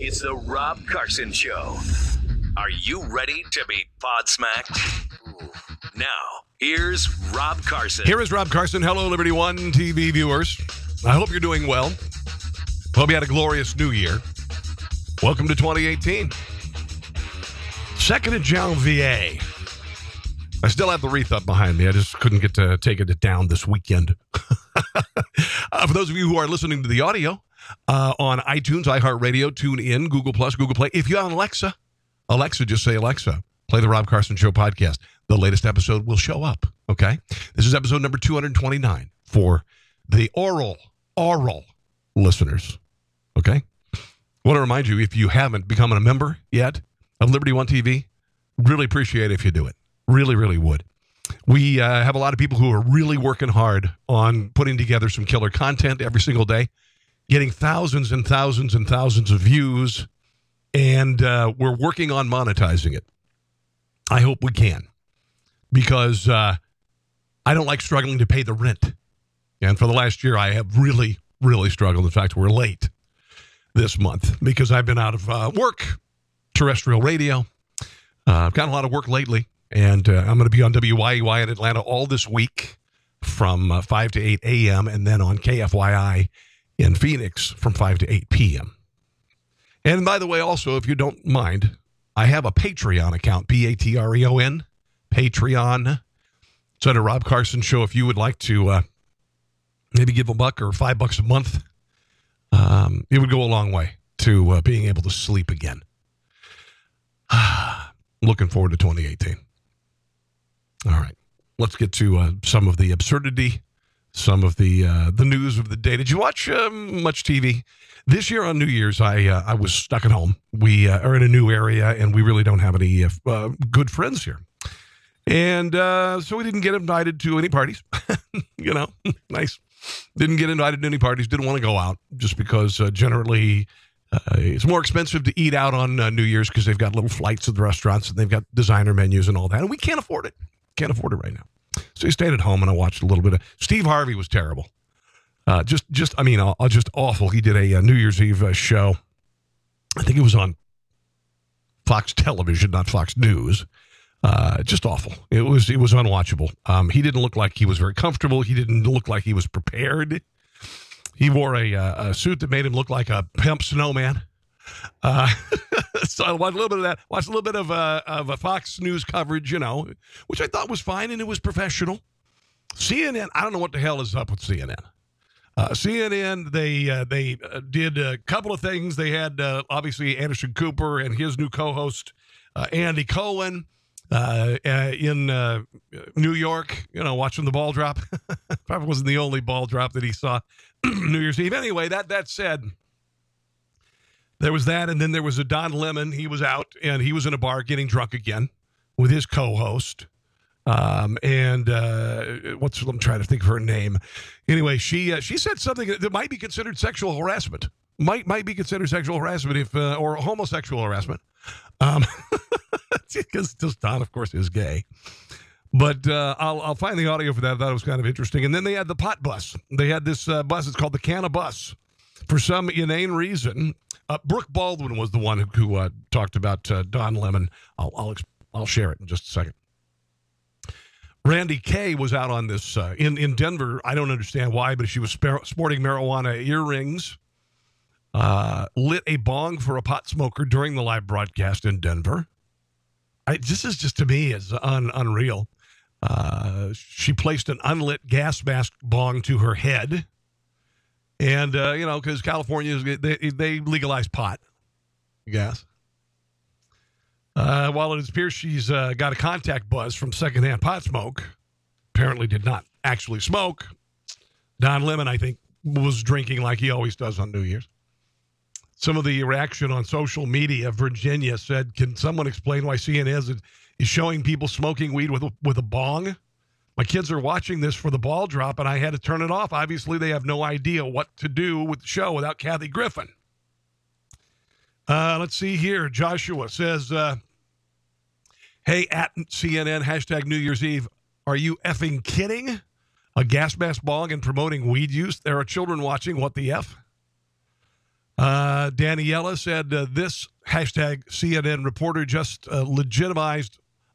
It's the Rob Carson Show. Are you ready to be pod-smacked? Now, here's Rob Carson. Here is Rob Carson. Hello, Liberty One TV viewers. I hope you're doing well. Hope you had a glorious new year. Welcome to 2018. 2nd of Janvier. I still have the wreath up behind me. I just couldn't get to take it down this weekend. For those of you who are listening to the audio on iTunes, iHeartRadio, TuneIn, Google Plus, Google Play. If you have an Alexa, just say, Alexa, play the Rob Carson Show podcast. The latest episode will show up, okay? This is episode number 229 for the oral listeners, okay? I want to remind you, if you haven't become a member yet of Liberty One TV, really appreciate it if you do it. Really, really would. We have a lot of people who are really working hard on putting together some killer content every single day, getting thousands and thousands and thousands of views, and we're working on monetizing it. I hope we can, because I don't like struggling to pay the rent. And for the last year, I have really, really struggled. In fact, we're late this month because I've been out of work, terrestrial radio. I've got a lot of work lately. And I'm going to be on WYEY in Atlanta all this week from 5 to 8 a.m. and then on KFYI in Phoenix from 5 to 8 p.m. And by the way, also, if you don't mind, I have a Patreon account, Patreon, Patreon. It's under Rob Carson Show. If you would like to maybe give $1 or $5 a month, it would go a long way to being able to sleep again. Looking forward to 2018. All right, let's get to some of the absurdity, some of the news of the day. Did you watch much TV? This year on New Year's, I was stuck at home. We are in a new area, and we really don't have any good friends here. And so we didn't get invited to any parties. Nice. Didn't get invited to any parties. Didn't want to go out just because generally it's more expensive to eat out on New Year's because they've got little flights at the restaurants and they've got designer menus and all that. And we can't afford it. Can't afford it right now. So I stayed at home and I watched a little bit of Steve Harvey. Was terrible. Just awful. He did a New Year's Eve show. I think it was on Fox Television, not Fox News. Just awful. It was unwatchable. He didn't look like he was very comfortable. He didn't look like he was prepared. He wore a suit that made him look like a pimp snowman. So I watched a little bit of that. Watched a little bit of a Fox News coverage, which I thought was fine and it was professional. CNN, I don't know what the hell is up with CNN. CNN, they did a couple of things. They had obviously Anderson Cooper and his new co-host Andy Cohen in New York, watching the ball drop. Probably wasn't the only ball drop that he saw New Year's Eve. Anyway, that said, there was that, and then there was a Don Lemon. He was out, and he was in a bar getting drunk again with his co-host. I'm trying to think of her name. Anyway, she said something that might be considered sexual harassment. Might be considered sexual harassment or homosexual harassment. Because Don, of course, is gay. But I'll find the audio for that. I thought it was kind of interesting. And then they had the pot bus. They had this bus. It's called the Canna Bus. For some inane reason, Brooke Baldwin was the one who talked about Don Lemon. I'll share it in just a second. Randy Kay was out on this in Denver. I don't understand why, but she was sporting marijuana earrings. Lit a bong for a pot smoker during the live broadcast in Denver. This is just, to me, is unreal. She placed an unlit gas mask bong to her head. And, because California, they legalize pot, gas. While it appears she's got a contact buzz from secondhand pot smoke, apparently did not actually smoke. Don Lemon, I think, was drinking like he always does on New Year's. Some of the reaction on social media, Virginia said, can someone explain why CNN is showing people smoking weed with a bong? My kids are watching this for the ball drop, and I had to turn it off. Obviously, they have no idea what to do with the show without Kathy Griffin. Let's see here. Joshua says, hey, at CNN, hashtag New Year's Eve, are you effing kidding? A gas mask bong and promoting weed use? There are children watching. What the F? Daniela said this hashtag CNN reporter just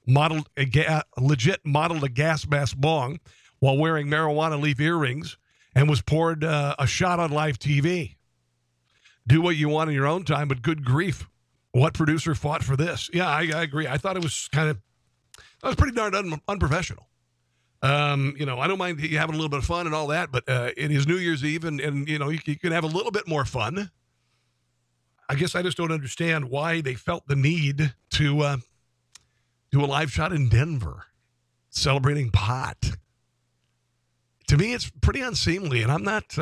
modeled a gas mask bong while wearing marijuana leaf earrings and was poured a shot on live TV. Do what you want in your own time, but good grief. What producer fought for this? Yeah, I agree. I thought it was pretty darn unprofessional. I don't mind you having a little bit of fun and all that, but it is New Year's Eve, and you can have a little bit more fun. I guess I just don't understand why they felt the need to do a live shot in Denver celebrating pot. To me, it's pretty unseemly, and I'm not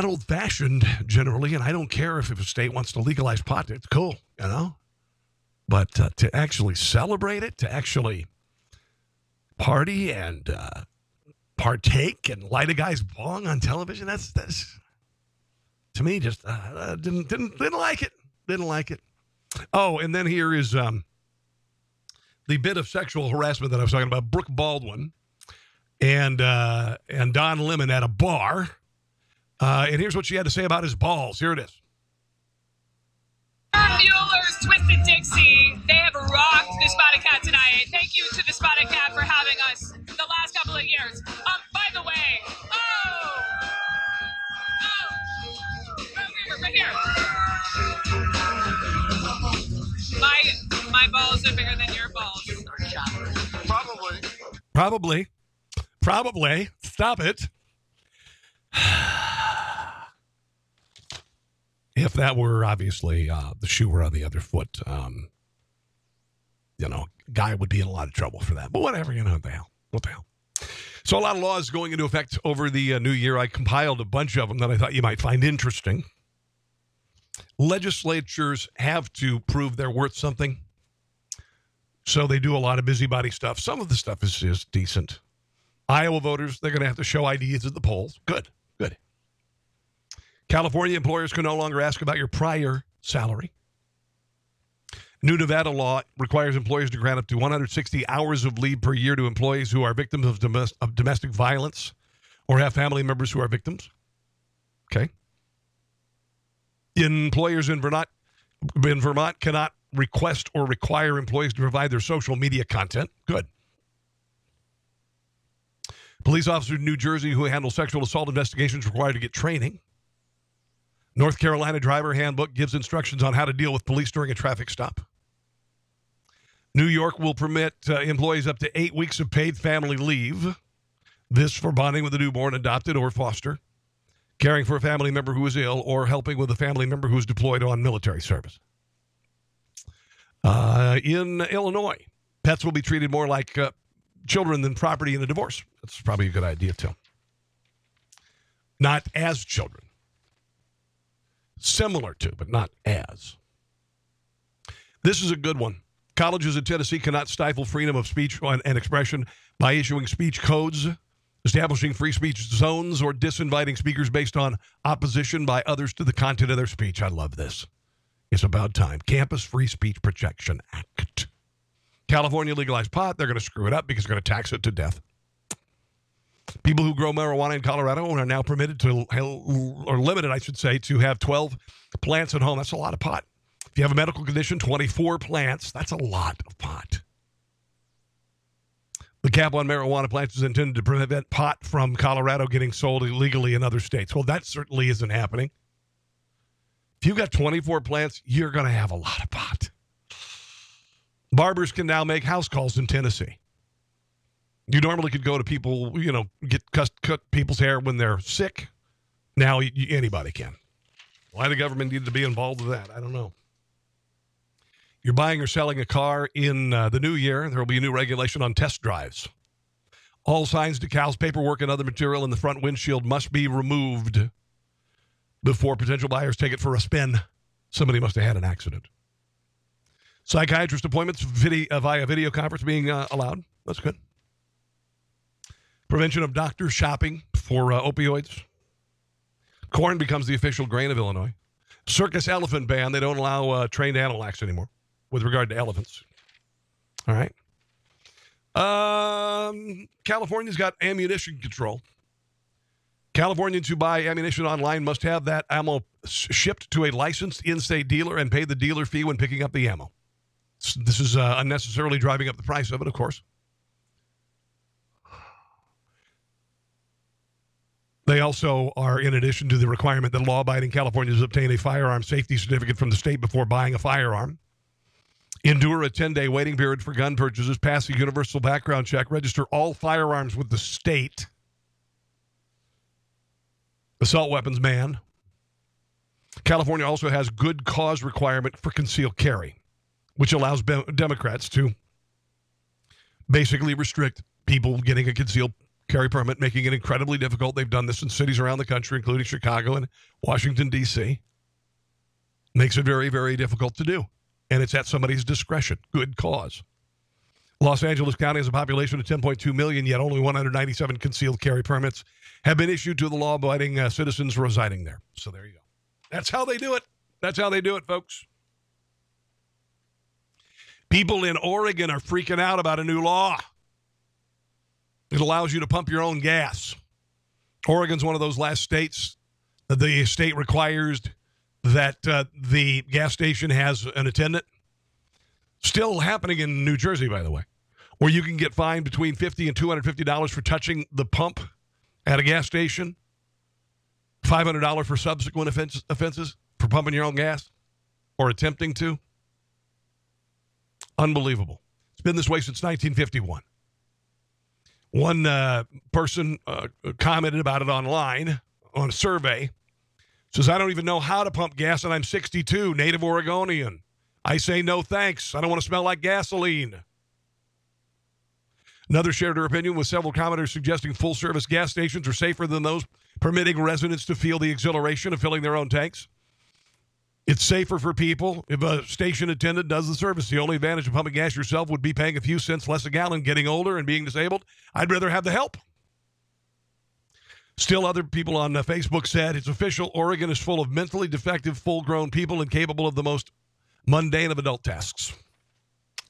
old-fashioned generally, and I don't care if a state wants to legalize pot. It's cool, But to actually celebrate it, to actually party and partake and light a guy's bong on television, that's to me just didn't like it. Didn't like it. Oh, and then here is the bit of sexual harassment that I was talking about. Brooke Baldwin and Don Lemon at a bar. And here's what she had to say about his balls. Here it is. Mueller's Twisted Dixie. They have rocked the Spotted Cat tonight. Thank you to the Spotted Cat for having us the last couple of years. By the way, right here. My balls are bigger than your balls. Probably. Stop it. If that were obviously the shoe were on the other foot, guy would be in a lot of trouble for that. But whatever, what the hell? So a lot of laws going into effect over the new year. I compiled a bunch of them that I thought you might find interesting. Legislatures have to prove they're worth something. So they do a lot of busybody stuff. Some of the stuff is decent. Iowa voters, they're going to have to show IDs at the polls. Good. California employers can no longer ask about your prior salary. New Nevada law requires employers to grant up to 160 hours of leave per year to employees who are victims of domestic violence or have family members who are victims. Okay. Employers in Vermont cannot request or require employees to provide their social media content. Good. Police officers in New Jersey who handle sexual assault investigations required to get training. North Carolina driver handbook gives instructions on how to deal with police during a traffic stop. New York will permit employees up to 8 weeks of paid family leave. This for bonding with a newborn, adopted, or foster, caring for a family member who is ill, or helping with a family member who is deployed on military service. In Illinois, pets will be treated more like children than property in a divorce. That's probably a good idea, too. Not as children. Similar to, but not as. This is a good one. Colleges in Tennessee cannot stifle freedom of speech and expression by issuing speech codes, establishing free speech zones, or disinviting speakers based on opposition by others to the content of their speech. I love this. It's about time. Campus Free Speech Protection Act. California legalized pot. They're going to screw it up because they're going to tax it to death. People who grow marijuana in Colorado are now permitted to, or limited, I should say, to have 12 plants at home. That's a lot of pot. If you have a medical condition, 24 plants. That's a lot of pot. The cap on marijuana plants is intended to prevent pot from Colorado getting sold illegally in other states. Well, that certainly isn't happening. If you've got 24 plants, you're going to have a lot of pot. Barbers can now make house calls in Tennessee. You normally could go to people, get cut people's hair when they're sick. Now anybody can. Why the government needed to be involved with that, I don't know. You're buying or selling a car in the new year, there will be a new regulation on test drives. All signs, decals, paperwork, and other material in the front windshield must be removed before potential buyers take it for a spin. Somebody must have had an accident. Psychiatrist appointments via video conference being allowed. That's good. Prevention of doctor shopping for opioids. Corn becomes the official grain of Illinois. Circus elephant ban. They don't allow trained animal acts anymore with regard to elephants. All right. California's got ammunition control. Californians who buy ammunition online must have that ammo shipped to a licensed in-state dealer and pay the dealer fee when picking up the ammo. This is unnecessarily driving up the price of it, of course. They also are, in addition to the requirement that law-abiding Californians obtain a firearm safety certificate from the state before buying a firearm, endure a 10-day waiting period for gun purchases, pass a universal background check, register all firearms with the state, assault weapons ban. California also has good cause requirement for concealed carry, which allows Democrats to basically restrict people getting a concealed carry permit, making it incredibly difficult. They've done this in cities around the country, including Chicago and Washington, D.C. Makes it very, very difficult to do. And it's at somebody's discretion. Good cause. Los Angeles County has a population of 10.2 million, yet only 197 concealed carry permits have been issued to the law-abiding citizens residing there. So there you go. That's how they do it. That's how they do it, folks. People in Oregon are freaking out about a new law. It allows you to pump your own gas. Oregon's one of those last states that the state requires that the gas station has an attendant. Still happening in New Jersey, by the way, where you can get fined between $50 and $250 for touching the pump at a gas station, $500 for subsequent offenses for pumping your own gas or attempting to. Unbelievable. It's been this way since 1951. One person commented about it online on a survey. Says, I don't even know how to pump gas, and I'm 62, native Oregonian. I say no thanks. I don't want to smell like gasoline. Another shared her opinion with several commenters suggesting full-service gas stations are safer than those permitting residents to feel the exhilaration of filling their own tanks. It's safer for people if a station attendant does the service. The only advantage of pumping gas yourself would be paying a few cents less a gallon, getting older and being disabled. I'd rather have the help. Still, other people on Facebook said, it's official, Oregon is full of mentally defective, full-grown people incapable of the most mundane of adult tasks.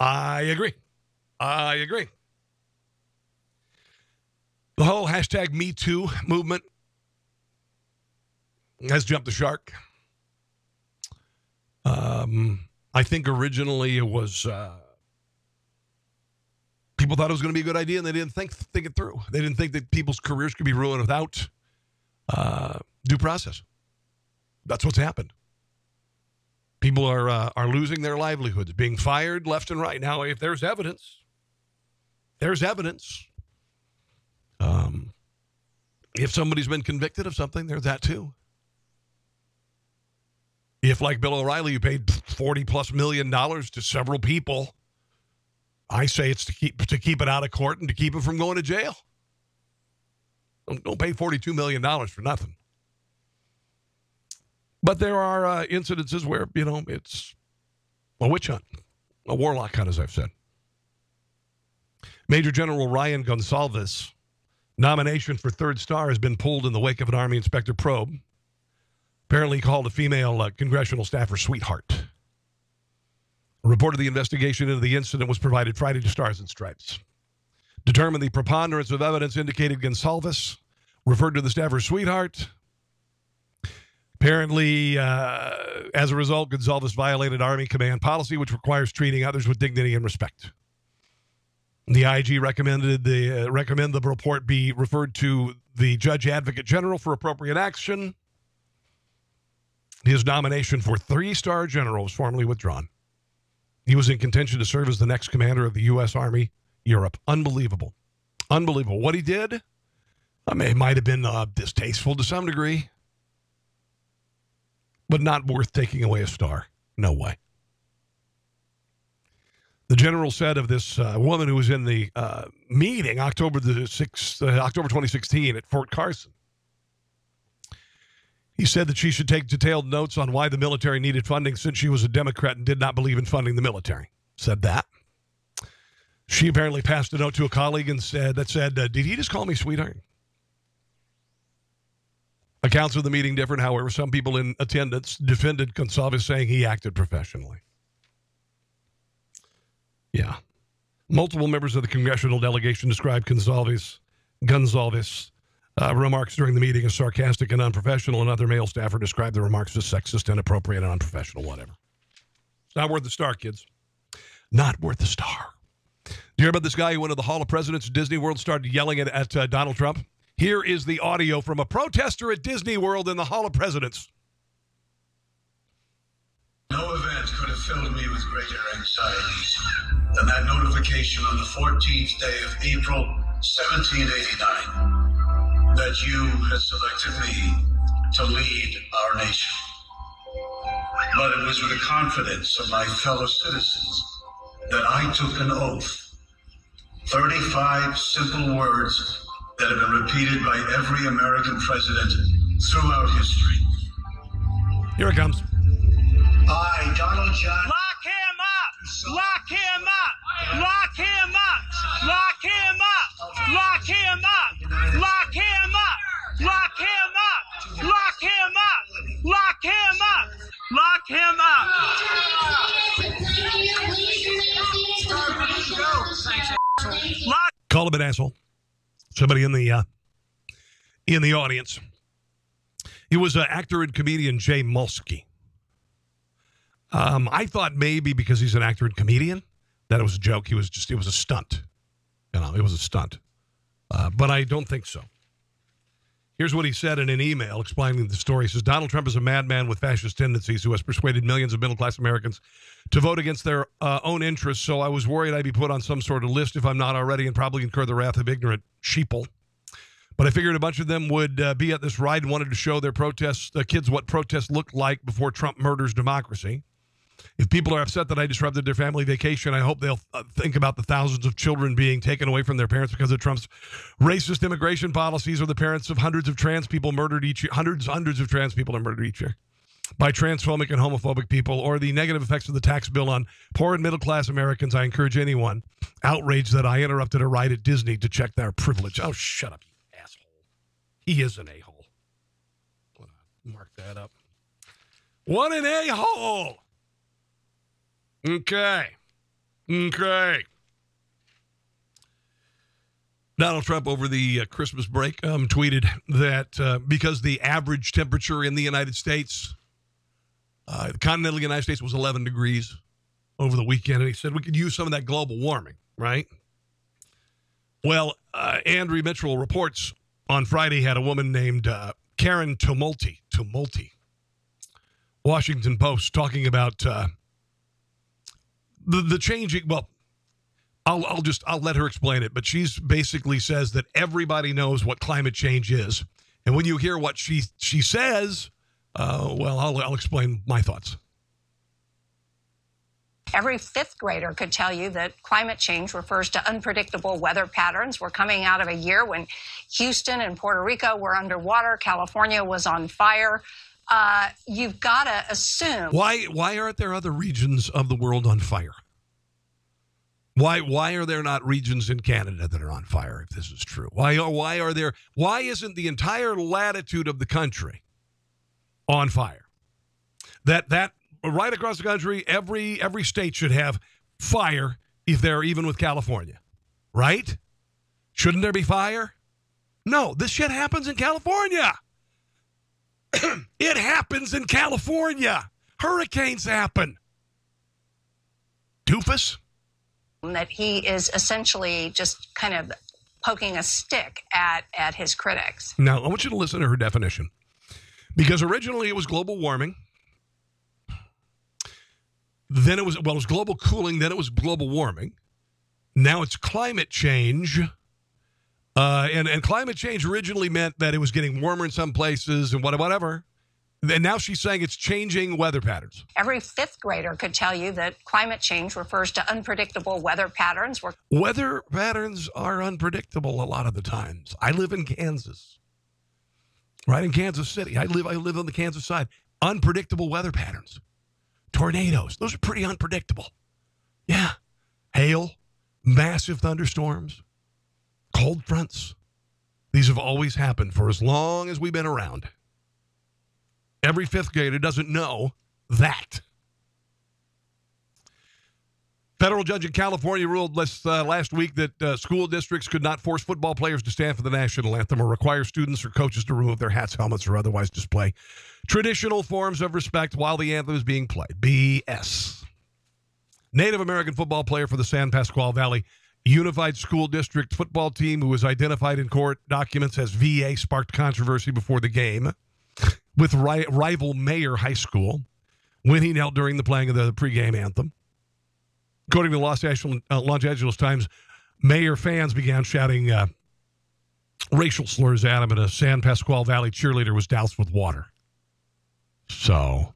I agree. The whole hashtag #MeToo movement has jumped the shark. I think originally it was people thought it was going to be a good idea, and they didn't think it through. They didn't think that people's careers could be ruined without due process. That's what's happened. People are losing their livelihoods, being fired left and right. Now, if there's evidence. If somebody's been convicted of something, there's that too. If, like Bill O'Reilly, you paid $40+ million to several people, I say it's to keep it out of court and to keep it from going to jail. Don't pay $42 million for nothing. But there are incidences where, it's a witch hunt, a warlock hunt, as I've said. Major General Ryan Gonsalves' nomination for third star has been pulled in the wake of an Army inspector probe. Apparently called a female congressional staffer sweetheart. A report of the investigation into the incident was provided Friday to Stars and Stripes. Determined the preponderance of evidence indicated Gonsalves referred to the staffer sweetheart. Apparently, as a result, Gonsalves violated Army command policy, which requires treating others with dignity and respect. The IG recommend the report be referred to the Judge Advocate General for appropriate action. His nomination for 3-star general was formally withdrawn. He was in contention to serve as the next commander of the U.S. Army Europe. Unbelievable. What he did, it might have been distasteful to some degree, but not worth taking away a star. No way. The general said of this woman who was in the meeting October 2016 at Fort Carson, he said that she should take detailed notes on why the military needed funding since she was a Democrat and did not believe in funding the military. Said that. She apparently passed a note to a colleague and said, did he just call me sweetheart? Accounts of the meeting different. However, some people in attendance defended Gonsalves, saying he acted professionally. Yeah. Multiple members of the congressional delegation described Gonsalves Remarks during the meeting as sarcastic and unprofessional. Another male staffer described the remarks as sexist, inappropriate, and unprofessional, whatever. It's not worth the star, kids. Not worth the star. Do you hear about this guy who went to the Hall of Presidents at Disney World, started yelling at Donald Trump? Here is the audio from a protester at Disney World in the Hall of Presidents. No event could have filled me with greater anxieties than that notification on the 14th day of April, 1789, that you had selected me to lead our nation. But it was with the confidence of my fellow citizens that I took an oath. 35 simple words that have been repeated by every American president throughout history. Here it comes. I, Donald John. Lock him up! Lock him up! Lock him up! Lock him up! Lock him up! Lock him up! Lock him up! Lock him up! Lock him up! Lock him up! Lock. Call him an asshole. Somebody in the audience. He was actor and comedian Jay Mulsky. I thought maybe because he's an actor and comedian that it was a joke. It was a stunt. It was a stunt. But I don't think so. Here's what he said in an email explaining the story. He says, Donald Trump is a madman with fascist tendencies who has persuaded millions of middle-class Americans to vote against their own interests, so I was worried I'd be put on some sort of list if I'm not already and probably incur the wrath of ignorant sheeple. But I figured a bunch of them would be at this ride and wanted to show their kids what protests looked like before Trump murders democracy. If people are upset that I disrupted their family vacation, I hope they'll think about the thousands of children being taken away from their parents because of Trump's racist immigration policies, or the parents of hundreds of trans people murdered each year. Hundreds of trans people are murdered each year by transphobic and homophobic people, or the negative effects of the tax bill on poor and middle-class Americans. I encourage anyone outraged that I interrupted a ride at Disney to check their privilege. Oh, shut up, you asshole. He is an a-hole. Mark that up. What an a-hole! Okay. Donald Trump over the Christmas break tweeted that because the average temperature in the United States, the continental United States, was 11 degrees over the weekend, and he said we could use some of that global warming, right? Well, Andrew Mitchell reports on Friday had a woman named Karen Tumulty, Washington Post, talking about the changing. Well, I'll let her explain it, but she's basically says that everybody knows what climate change is, and when you hear what she says, well, I'll explain my thoughts. Every fifth grader could tell you that climate change refers to unpredictable weather patterns. We're coming out of a year when Houston and Puerto Rico were underwater, California was on fire. You've got to assume. Why aren't there other regions of the world on fire? Why are there not regions in Canada that are on fire, if this is true? Why isn't the entire latitude of the country on fire? That right across the country, every state should have fire if they're even with California, right? Shouldn't there be fire? No, this shit happens in California. It happens in California. Hurricanes happen. Doofus. That he is essentially just kind of poking a stick at his critics. Now, I want you to listen to her definition. Because originally it was global warming. Then it was global cooling. Then it was global warming. Now it's climate change. And climate change originally meant that it was getting warmer in some places and whatever. And now she's saying it's changing weather patterns. Every fifth grader could tell you that climate change refers to unpredictable weather patterns. Weather patterns are unpredictable a lot of the times. I live in Kansas, right in Kansas City. I live on the Kansas side. Unpredictable weather patterns. Tornadoes. Those are pretty unpredictable. Yeah. Hail, massive thunderstorms, cold fronts. These have always happened for as long as we've been around. Every fifth grader doesn't know that. Federal judge in California ruled last week that school districts could not force football players to stand for the national anthem or require students or coaches to remove their hats, helmets, or otherwise display traditional forms of respect while the anthem is being played. BS. Native American football player for the San Pasqual Valley Unified School District football team, who was identified in court documents as VA, sparked controversy before the game with rival Mayer High School when he knelt during the playing of the pregame anthem. According to the Los Angeles Times, Mayer fans began shouting racial slurs at him, and a San Pasqual Valley cheerleader was doused with water. So,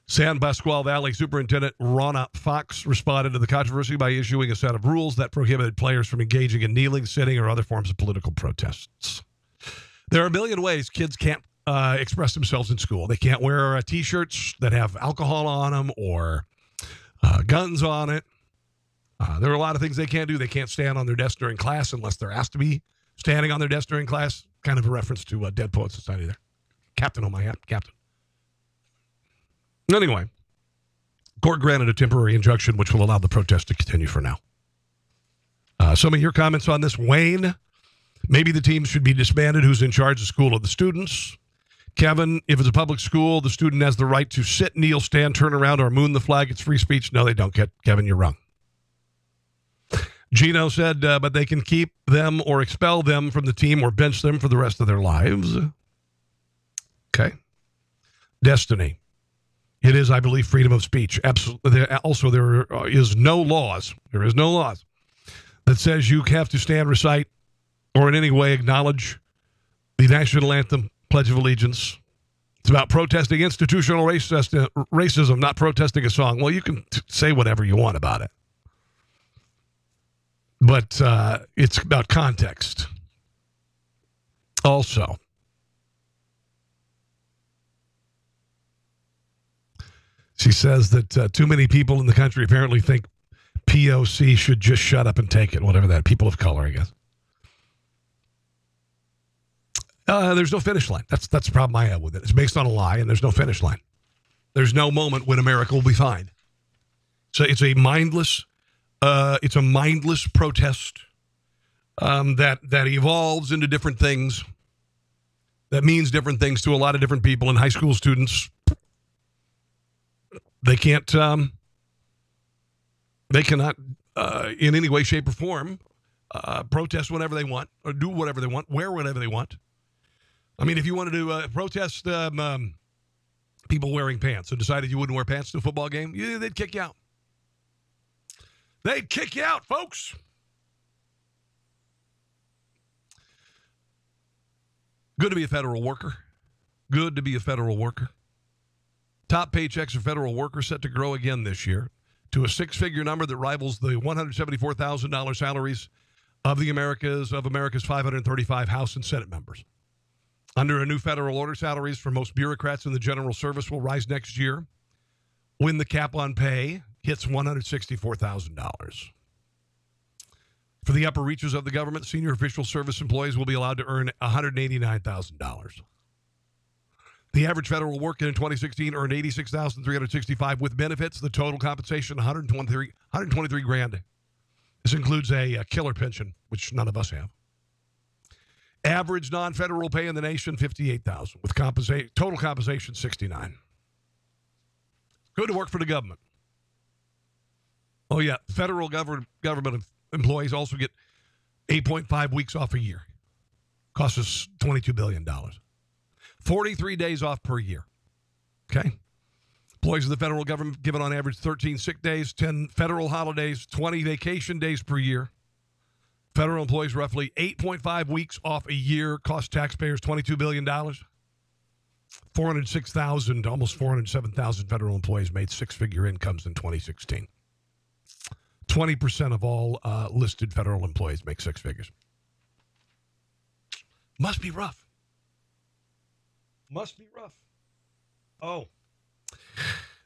San Pasqual Valley Superintendent Ronna Fox responded to the controversy by issuing a set of rules that prohibited players from engaging in kneeling, sitting, or other forms of political protests. There are a million ways kids can't express themselves in school. They can't wear T-shirts that have alcohol on them or guns on it. There are a lot of things they can't do. They can't stand on their desk during class unless they're asked to be standing on their desk during class. Kind of a reference to Dead Poet Society there. Captain on my hat, Captain. Anyway, court granted a temporary injunction which will allow the protest to continue for now. Some of your comments on this, Wayne. Maybe the team should be disbanded. Who's in charge of school? Of the students. Kevin, if it's a public school, the student has the right to sit, kneel, stand, turn around, or moon the flag. It's free speech. No, they don't. Kevin, you're wrong. Gino said, but they can keep them or expel them from the team or bench them for the rest of their lives. Okay. Destiny. It is, I believe, freedom of speech. Absolutely. Also, there is no laws. There is no laws that says you have to stand, recite, or in any way acknowledge the national anthem, Pledge of Allegiance. It's about protesting institutional racism, not protesting a song. Well, you can say whatever you want about it. But it's about context. Also, she says that too many people in the country apparently think POC should just shut up and take it, whatever that, people of color, I guess. There's no finish line. That's the problem I have with it. It's based on a lie, and there's no finish line. There's no moment when America will be fine. So it's a mindless protest that evolves into different things. That means different things to a lot of different people. And high school students, they cannot in any way, shape, or form protest whenever they want or do whatever they want, wear whatever they want. I mean, if you wanted to protest people wearing pants and decided you wouldn't wear pants to a football game, they'd kick you out. They'd kick you out, folks. Good to be a federal worker. Good to be a federal worker. Top paychecks for federal workers set to grow again this year to a six-figure number that rivals the $174,000 salaries of America's 535 House and Senate members. Under a new federal order, salaries for most bureaucrats in the general service will rise next year when the cap on pay hits $164,000. For the upper reaches of the government, senior official service employees will be allowed to earn $189,000. The average federal worker in 2016 earned $86,365 with benefits. The total compensation $123 grand. This includes a killer pension, which none of us have. Average non-federal pay in the nation $58,000 with total compensation $69,000. Good to work for the government. Oh yeah, federal government employees also get 8.5 weeks off a year. Costs us $22 billion. 43 days off per year. Okay? Employees of the federal government given on average 13 sick days, 10 federal holidays, 20 vacation days per year. Federal employees roughly 8.5 weeks off a year, cost taxpayers $22 billion. 406,000, almost 407,000 federal employees made six-figure incomes in 2016. 20% of all listed federal employees make six figures. Must be rough. Must be rough. Oh.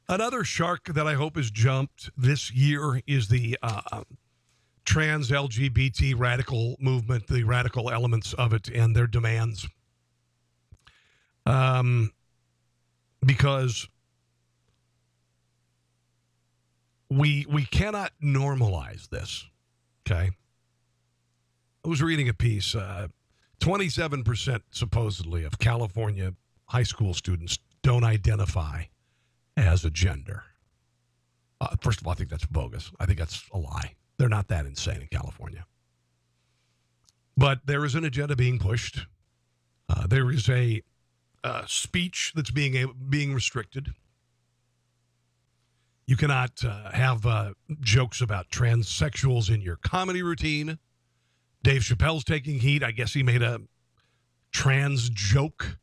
Another shark that I hope has jumped this year is the trans LGBT radical movement, the radical elements of it and their demands. Because We cannot normalize this, okay? I was reading a piece, 27% supposedly of California high school students don't identify as a gender. First of all, I think that's bogus. I think that's a lie. They're not that insane in California. But there is an agenda being pushed. There is a speech that's being restricted. You cannot have jokes about transsexuals in your comedy routine. Dave Chappelle's taking heat. I guess he made a trans joke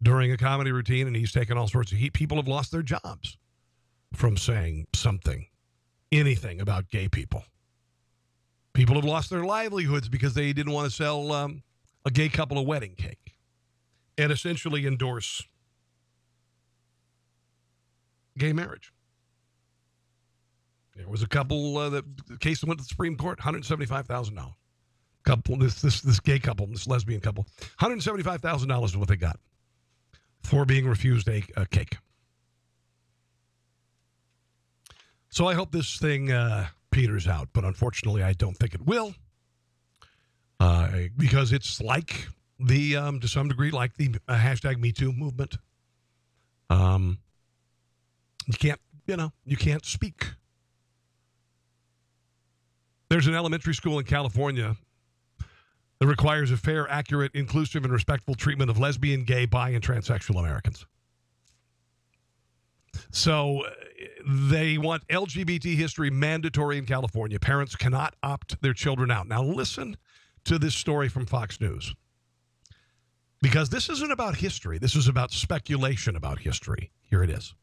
during a comedy routine, and he's taken all sorts of heat. People have lost their jobs from saying something, anything about gay people. People have lost their livelihoods because they didn't want to sell a gay couple a wedding cake and essentially endorse gay marriage. There was a couple, the case that went to the Supreme Court, $175,000. Couple, this gay couple, this lesbian couple, $175,000 is what they got for being refused a cake. So I hope this thing peters out, but unfortunately I don't think it will, because it's like the, to some degree, like the hashtag #MeToo movement. You can't speak. There's an elementary school in California that requires a fair, accurate, inclusive, and respectful treatment of lesbian, gay, bi, and transsexual Americans. So they want LGBT history mandatory in California. Parents cannot opt their children out. Now listen to this story from Fox News. Because this isn't about history. This is about speculation about history. Here it is.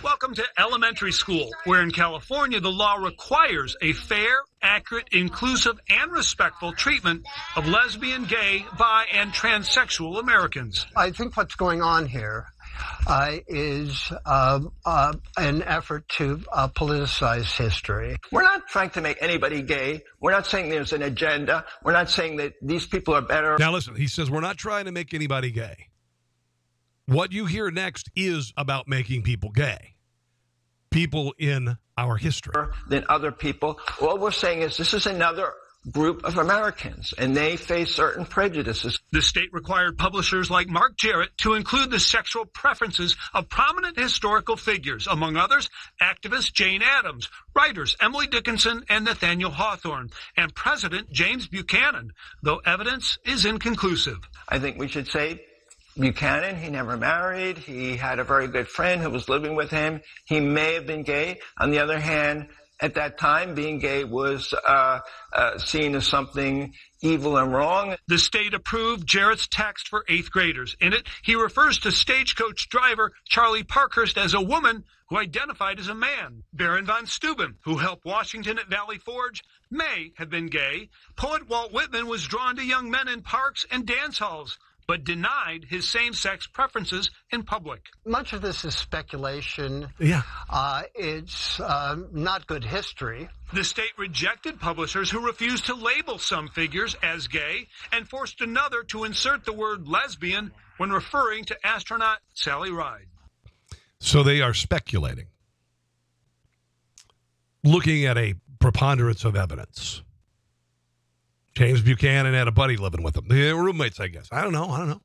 Welcome to elementary school, where in California the law requires a fair, accurate, inclusive, and respectful treatment of lesbian, gay, bi, and transsexual Americans. I think what's going on here is an effort to politicize history. We're not trying to make anybody gay. We're not saying there's an agenda. We're not saying that these people are better. Now listen, he says we're not trying to make anybody gay. What you hear next is about making people gay. People in our history. Than other people. All we're saying is this is another group of Americans, and they face certain prejudices. The state required publishers like Mark Jarrett to include the sexual preferences of prominent historical figures, among others, activist Jane Addams, writers Emily Dickinson and Nathaniel Hawthorne, and President James Buchanan, though evidence is inconclusive. I think we should say Buchanan, he never married. He had a very good friend who was living with him. He may have been gay. On the other hand, at that time, being gay was seen as something evil and wrong. The state approved Jarrett's text for 8th graders. In it, he refers to stagecoach driver Charlie Parkhurst as a woman who identified as a man. Baron von Steuben, who helped Washington at Valley Forge, may have been gay. Poet Walt Whitman was drawn to young men in parks and dance halls, but denied his same-sex preferences in public. Much of this is speculation. Yeah. It's not good history. The state rejected publishers who refused to label some figures as gay and forced another to insert the word lesbian when referring to astronaut Sally Ride. So they are speculating, looking at a preponderance of evidence. James Buchanan had a buddy living with him. They were roommates, I guess. I don't know.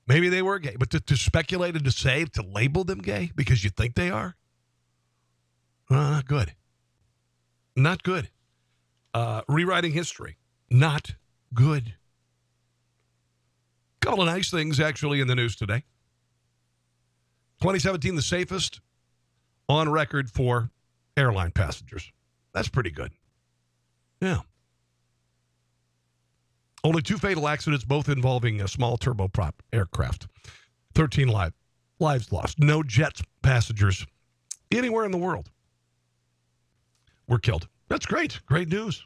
Maybe they were gay. But to speculate and to say, to label them gay because you think they are? Not good. Not good. Rewriting history. Not good. A couple of nice things, actually, in the news today. 2017, the safest on record for airline passengers. That's pretty good. Yeah. Only 2 fatal accidents, both involving a small turboprop aircraft. 13 lives lost. No jet passengers anywhere in the world were killed. That's great. Great news.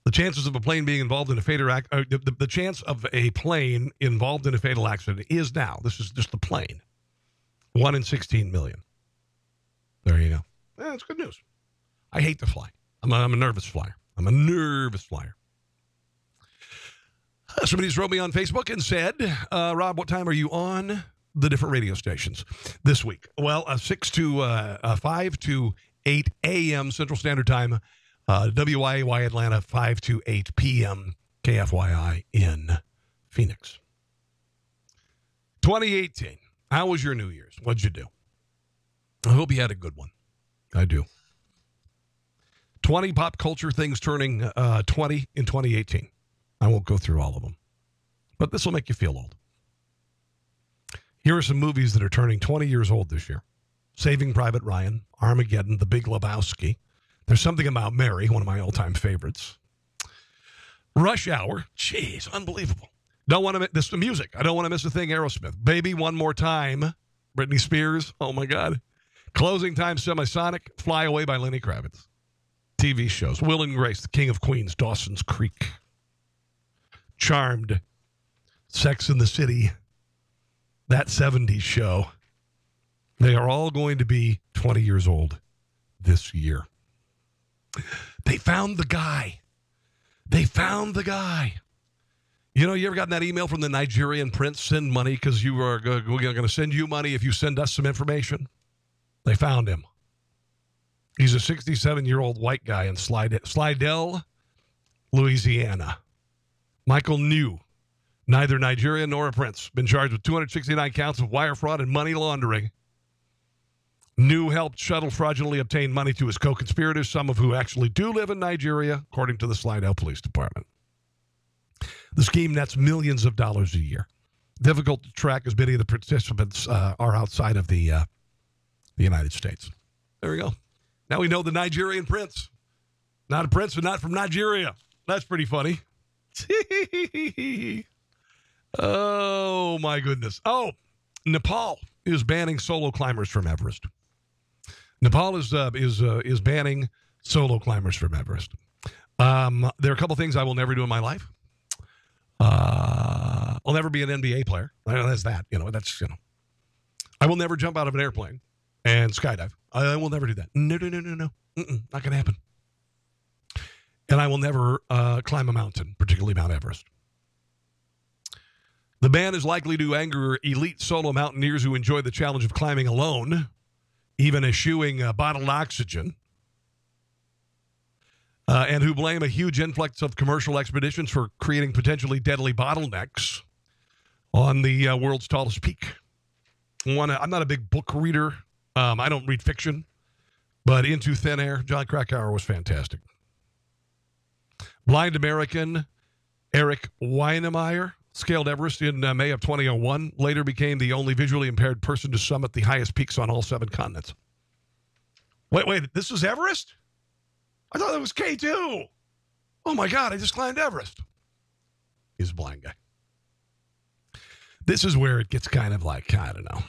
The chances of a plane being involved in a fatal the chance of a plane involved in a fatal accident is now, this is just the plane, 1 in 16 million. There you go. Yeah, that's good news. I hate to fly. I'm a nervous flyer. I'm a nervous flyer. Somebody just wrote me on Facebook and said, Rob, what time are you on? the different radio stations this week. Well, 5 to 8 a.m. Central Standard Time, WYAY Atlanta, 5 to 8 p.m. KFYI in Phoenix. 2018. How was your New Year's? What'd you do? I hope you had a good one. I do. 20 pop culture things turning 20 in 2018. I won't go through all of them, but this will make you feel old. Here are some movies that are turning 20 years old this year. Saving Private Ryan, Armageddon, The Big Lebowski. There's Something About Mary, one of my all-time favorites. Rush Hour. Jeez, unbelievable. Don't want to miss this music. I don't want to miss a thing, Aerosmith. Baby One More Time, Britney Spears. Oh, my God. Closing Time, Semisonic. Fly Away by Lenny Kravitz. TV shows. Will and Grace, The King of Queens, Dawson's Creek. Charmed. Sex and the City. That 70s show. They are all going to be 20 years old this year. They found the guy. They found the guy. You know, you ever gotten that email from the Nigerian prince, send money because we're going to send you money if you send us some information? They found him. He's a 67-year-old white guy in Slidell, Louisiana. Michael New, neither Nigerian nor a prince, been charged with 269 counts of wire fraud and money laundering. New helped Shuttle fraudulently obtain money to his co-conspirators, some of who actually do live in Nigeria, according to the Slidell Police Department. The scheme nets millions of dollars a year. Difficult to track as many of the participants are outside of the United States. There we go. Now we know the Nigerian prince. Not a prince, but not from Nigeria. That's pretty funny. Oh, my goodness. Oh, Nepal is banning solo climbers from Everest. Nepal is banning solo climbers from Everest. There are a couple things I will never do in my life. I'll never be an NBA player. That's that. That's. I will never jump out of an airplane and skydive. I will never do that. No. Not going to happen. And I will never climb a mountain, particularly Mount Everest. The ban is likely to anger elite solo mountaineers who enjoy the challenge of climbing alone, even eschewing bottled oxygen, and who blame a huge influx of commercial expeditions for creating potentially deadly bottlenecks on the world's tallest peak. I'm not a big book reader. I don't read fiction, but Into Thin Air, John Krakauer was fantastic. Blind American Eric Weinemeyer scaled Everest in May of 2001, later became the only visually impaired person to summit the highest peaks on all 7 continents. Wait, this is Everest? I thought it was K2. Oh, my God, I just climbed Everest. He's a blind guy. This is where it gets kind of like, I don't know.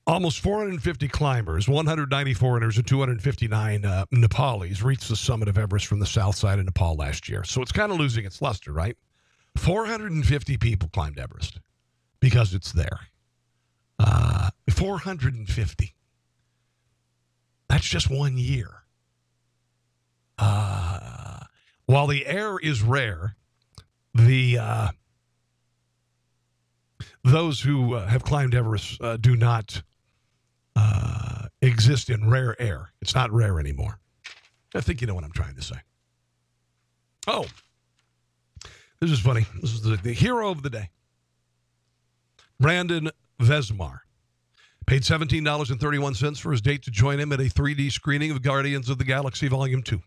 Almost 450 climbers, 190 foreigners, and 259 Nepalis reached the summit of Everest from the south side of Nepal last year. So it's kind of losing its luster, right? 450 people climbed Everest because it's there. 450. That's just 1 year. While the air is rare, those who have climbed Everest do not exist in rare air. It's not rare anymore. I think you know what I'm trying to say. Oh, this is funny. This is the hero of the day. Brandon Vesmar paid $17.31 for his date to join him at a 3D screening of Guardians of the Galaxy Volume 2.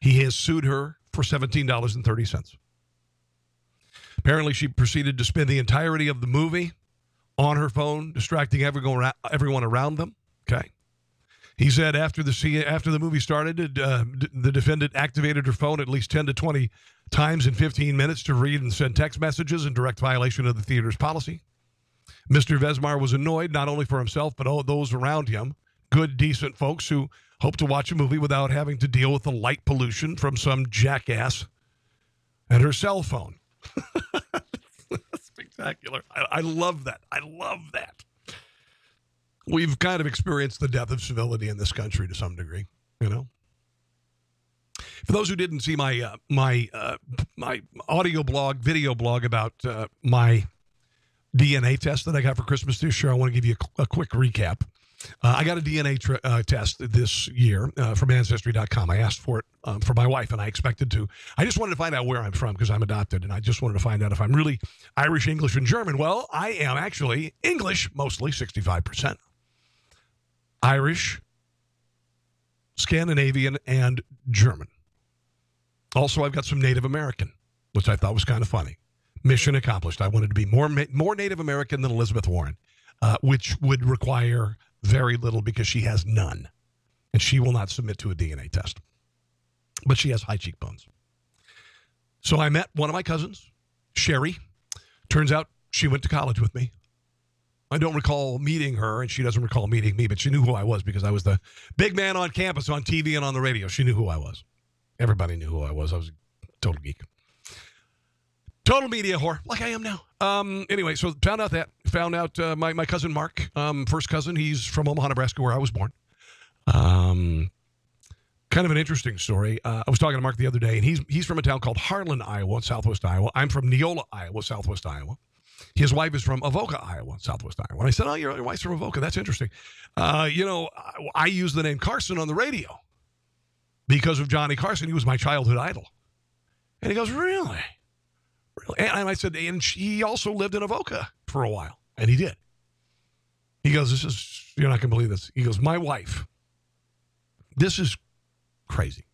He has sued her for $17.30. Apparently, she proceeded to spend the entirety of the movie on her phone, distracting everyone around them. Okay. He said after the movie started, the defendant activated her phone at least 10 to 20 times in 15 minutes to read and send text messages in direct violation of the theater's policy. Mr. Vesmar was annoyed not only for himself, but those around him, good, decent folks who hope to watch a movie without having to deal with the light pollution from some jackass and her cell phone. Spectacular. I love that. I love that. We've kind of experienced the death of civility in this country to some degree, you know. For those who didn't see my audio blog, video blog about my DNA test that I got for Christmas this year. I want to give you a quick recap. I got a DNA test this year from Ancestry.com. I asked for it for my wife, and I expected to. I just wanted to find out where I'm from because I'm adopted, and I just wanted to find out if I'm really Irish, English, and German. Well, I am actually English, mostly 65%. Irish, Scandinavian, and German. Also, I've got some Native American, which I thought was kind of funny. Mission accomplished. I wanted to be more Native American than Elizabeth Warren, which would require very little because she has none. And she will not submit to a DNA test. But she has high cheekbones. So I met one of my cousins, Sherry. Turns out she went to college with me. I don't recall meeting her, and she doesn't recall meeting me, but she knew who I was because I was the big man on campus, on TV, and on the radio. She knew who I was. Everybody knew who I was. I was a total geek. Total media whore, like I am now. Anyway, so found out my cousin Mark, first cousin, he's from Omaha, Nebraska, where I was born. Kind of an interesting story. I was talking to Mark the other day, and he's from a town called Harlan, Iowa, southwest Iowa. I'm from Neola, Iowa, southwest Iowa. His wife is from Avoca, Iowa, southwest Iowa. And I said, oh, your wife's from Avoca. That's interesting. I use the name Carson on the radio because of Johnny Carson. He was my childhood idol. And he goes, really? And I said, and he also lived in Avoca for a while. And he did. He goes, you're not going to believe this. He goes, my wife, this is crazy.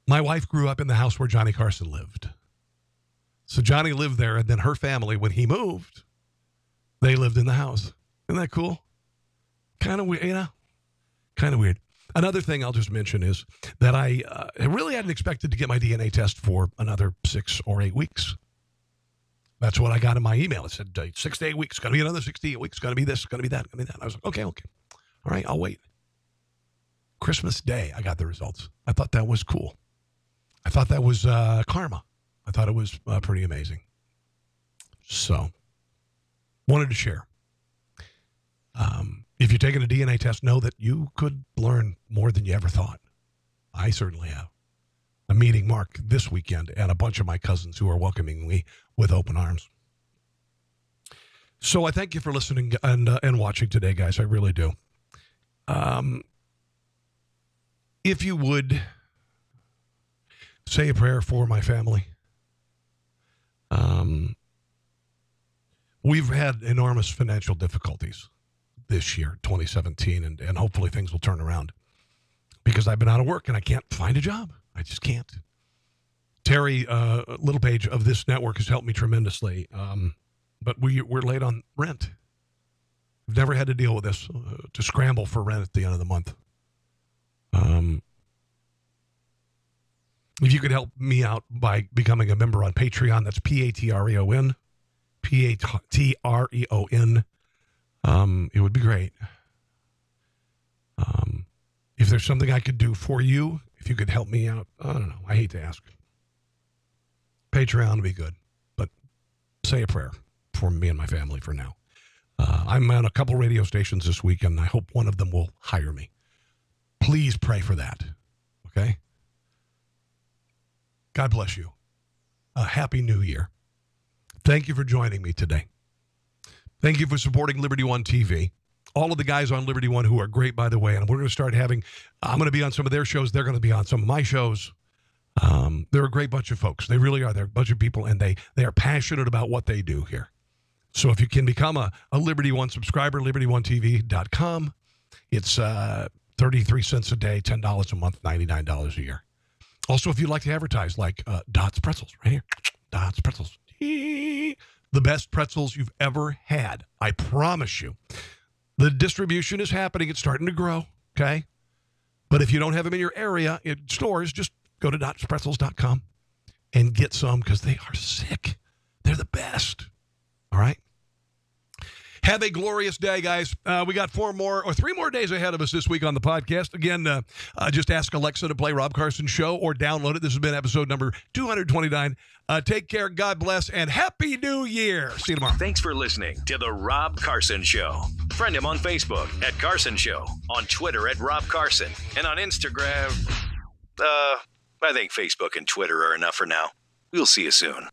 My wife grew up in the house where Johnny Carson lived. So Johnny lived there, and then her family, when he moved, they lived in the house. Isn't that cool? Kind of weird, kind of weird. Another thing I'll just mention is that I really hadn't expected to get my DNA test for another 6 or 8 weeks. That's what I got in my email. It said 6 to 8 weeks. Got to be another 6 to 8 weeks. Got to be this. Got to be that. Got to be that. I was like, okay. All right, I'll wait. Christmas Day, I got the results. I thought that was cool. I thought that was karma. I thought it was pretty amazing. So, wanted to share. If you're taking a DNA test, know that you could learn more than you ever thought. I certainly have. I'm meeting Mark this weekend and a bunch of my cousins who are welcoming me with open arms. So I thank you for listening and watching today, guys. I really do. If you would say a prayer for my family. We've had enormous financial difficulties this year, 2017, and hopefully things will turn around because I've been out of work and I can't find a job. I just can't. Terry Littlepage of this network has helped me tremendously, but we're late on rent. We've never had to deal with this, to scramble for rent at the end of the month. If you could help me out by becoming a member on Patreon, that's Patreon, Patreon. It would be great. If there's something I could do for you, if you could help me out, I don't know. I hate to ask. Patreon would be good, but say a prayer for me and my family for now. I'm on a couple radio stations this week, and I hope one of them will hire me. Please pray for that, okay? God bless you. A happy new year. Thank you for joining me today. Thank you for supporting Liberty One TV. All of the guys on Liberty One who are great, by the way, and we're going to start having, I'm going to be on some of their shows. They're going to be on some of my shows. They're a great bunch of folks. They really are. They're a bunch of people, and they are passionate about what they do here. So if you can become a Liberty One subscriber, libertyoneTV.com. It's 33 cents a day, $10 a month, $99 a year. Also, if you'd like to advertise, like Dots Pretzels, right here. Dots Pretzels. The best pretzels you've ever had. I promise you. The distribution is happening. It's starting to grow, okay? But if you don't have them in your area, in stores, just go to dotspretzels.com and get some because they are sick. They're the best. All right? Have a glorious day, guys. We got 3 more days ahead of us this week on the podcast. Again, just ask Alexa to play Rob Carson Show or download it. This has been episode number 229. Take care, God bless, and Happy New Year. See you tomorrow. Thanks for listening to The Rob Carson Show. Friend him on Facebook at Carson Show, on Twitter at Rob Carson, and on Instagram, I think Facebook and Twitter are enough for now. We'll see you soon.